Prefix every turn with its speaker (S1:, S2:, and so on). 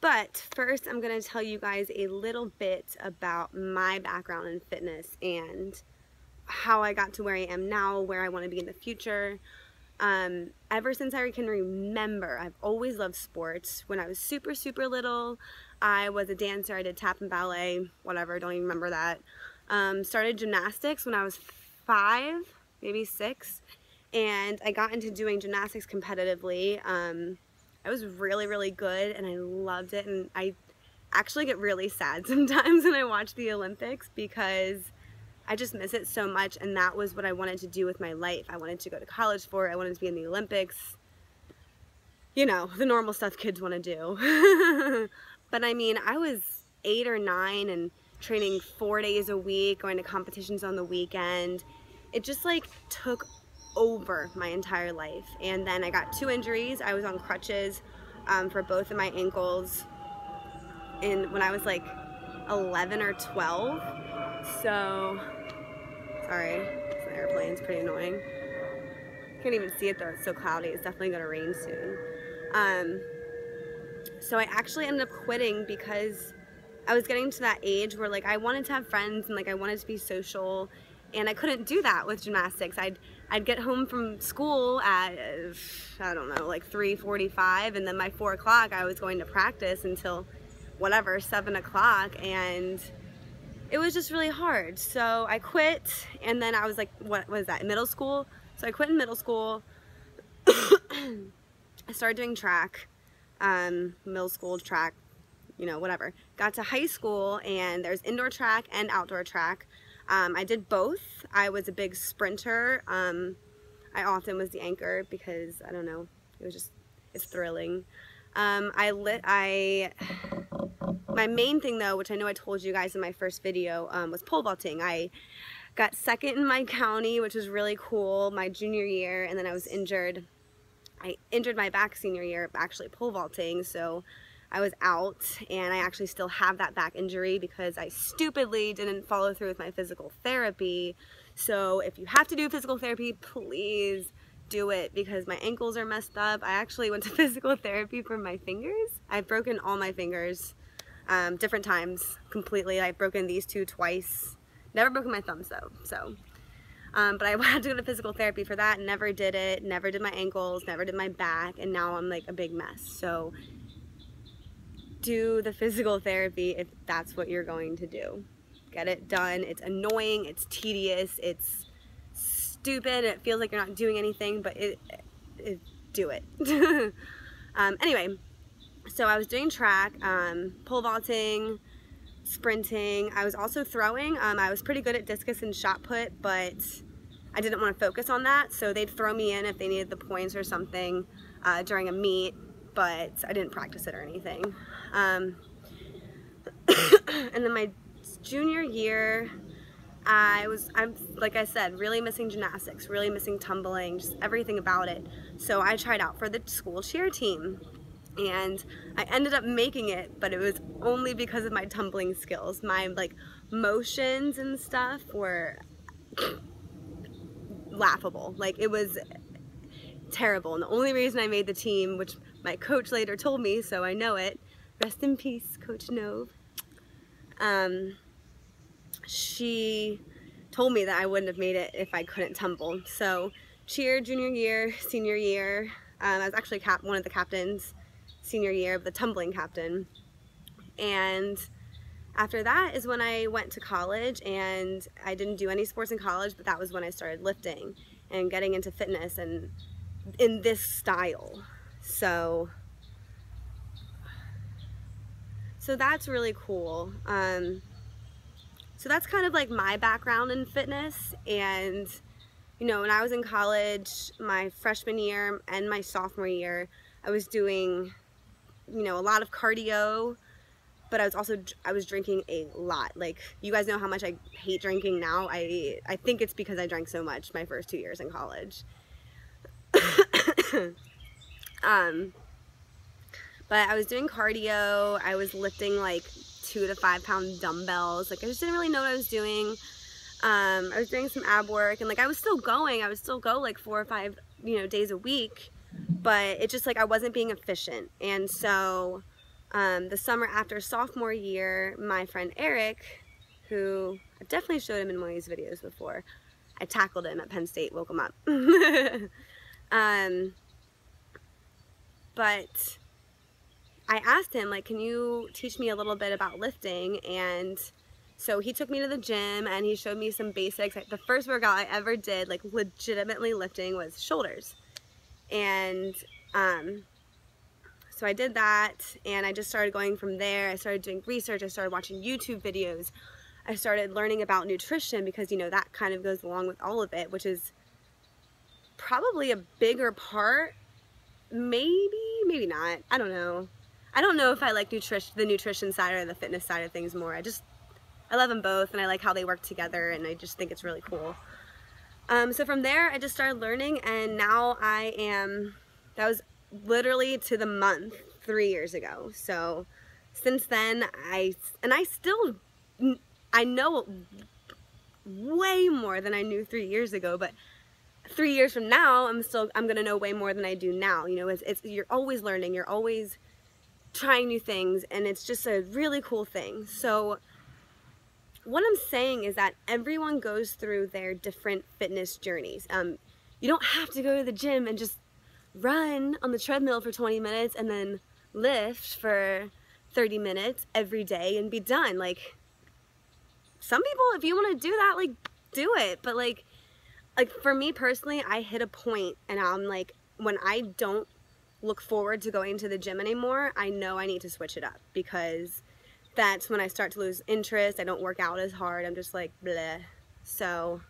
S1: But first, I'm going to tell you guys a little bit about my background in fitness and how I got to where I am now, where I want to be in the future. Ever since I can remember, I've always loved sports. When I was super little, I was a dancer. I did tap and ballet, whatever, don't even remember that. Started gymnastics when I was 5, maybe 6, and I got into doing gymnastics competitively. I was really good and I loved it, and I actually get really sad sometimes when I watch the Olympics because I just miss it so much, and that was what I wanted to do with my life. I wanted to go to college for it. I wanted to be in the Olympics. You know, the normal stuff kids want to do. But I mean, I was 8 or 9 and training 4 days a week, going to competitions on the weekend. It just like took over my entire life. And then I got 2 injuries. I was on crutches for both of my ankles when I was like 11 or 12. So, sorry, it's an airplane, it's pretty annoying. Can't even see it though, it's so cloudy. It's definitely gonna rain soon. So I actually ended up quitting because I was getting to that age where like I wanted to have friends and like I wanted to be social, and I couldn't do that with gymnastics. I'd get home from school at, I don't know, like 3:45, and then by 4 o'clock I was going to practice until whatever, 7 o'clock, and it was just really hard. So I quit, and then I was like, what was that, middle school? So I quit in middle school. I started doing track, middle school track, you know, whatever. Got to high school, and there's indoor track and outdoor track. I did both. I was a big sprinter. I often was the anchor because, I don't know, it's thrilling. My main thing though, which I know I told you guys in my first video, was pole vaulting. I got 2nd in my county, which was really cool, my junior year, and then I was injured. I injured my back senior year, actually pole vaulting, so I was out, and I actually still have that back injury because I stupidly didn't follow through with my physical therapy. So if you have to do physical therapy, please do it because my ankles are messed up. I actually went to physical therapy for my fingers. I've broken all my fingers, different times, completely. I've broken these 2 twice. Never broken my thumbs though, so. But I had to go to physical therapy for that, never did it, never did my ankles, never did my back, and now I'm like a big mess. So do the physical therapy if that's what you're going to do. Get it done. It's annoying, it's tedious, it's stupid, it feels like you're not doing anything, but do it. Anyway, so I was doing track, pole vaulting, sprinting. I was also throwing. I was pretty good at discus and shot put, but I didn't want to focus on that, so they'd throw me in if they needed the points or something during a meet, but I didn't practice it or anything. And then my junior year, I'm like I said, really missing gymnastics, really missing tumbling, just everything about it. So I tried out for the school cheer team, and I ended up making it, but it was only because of my tumbling skills. My like motions and stuff were laughable. Like, it was terrible, and the only reason I made the team, which my coach later told me, so I know it, rest in peace, Coach Nove, she told me that I wouldn't have made it if I couldn't tumble. So cheer junior year, senior year, I was actually one of the captains senior year, the tumbling captain. And after that is when I went to college, and I didn't do any sports in college, but that was when I started lifting and getting into fitness and in this style. So that's really cool. So that's kind of like my background in fitness. And you know, when I was in college, my freshman year and my sophomore year, I was doing, you know, a lot of cardio, but I was drinking a lot. Like, you guys know how much I hate drinking now. I think it's because I drank so much my first 2 years in college. But I was doing cardio, I was lifting like 2 to 5 pound dumbbells. Like, I just didn't really know what I was doing. I was doing some ab work, and like I would still go like 4 or 5, you know, days a week, but it's just like I wasn't being efficient. And so The summer after sophomore year, my friend Eric, who I've definitely showed him in one of these videos before, I tackled him at Penn State, woke him up. But I asked him, like, can you teach me a little bit about lifting? And so he took me to the gym and he showed me some basics. The first workout I ever did, like legitimately lifting, was shoulders. And so I did that, and I just started going from there. I started doing research. I started watching YouTube videos. I started learning about nutrition, because, you know, that kind of goes along with all of it, which is probably a bigger part. Maybe not. I don't know. I don't know if I like the nutrition side or the fitness side of things more. I love them both, and I like how they work together, and I just think it's really cool. So from there, I just started learning, and now that was literally to the month 3 years ago. So since then, I know way more than I knew 3 years ago, but 3 years from now, I'm gonna know way more than I do now. You know, you're always learning, you're always trying new things, and it's just a really cool thing. So what I'm saying is that everyone goes through their different fitness journeys. You don't have to go to the gym and just run on the treadmill for 20 minutes and then lift for 30 minutes every day and be done. Like, some people, if you want to do that, like, do it. But like for me personally, I hit a point, and I'm like, when I don't look forward to going to the gym anymore, I know I need to switch it up, because that's when I start to lose interest. I don't work out as hard. I'm just like, bleh. So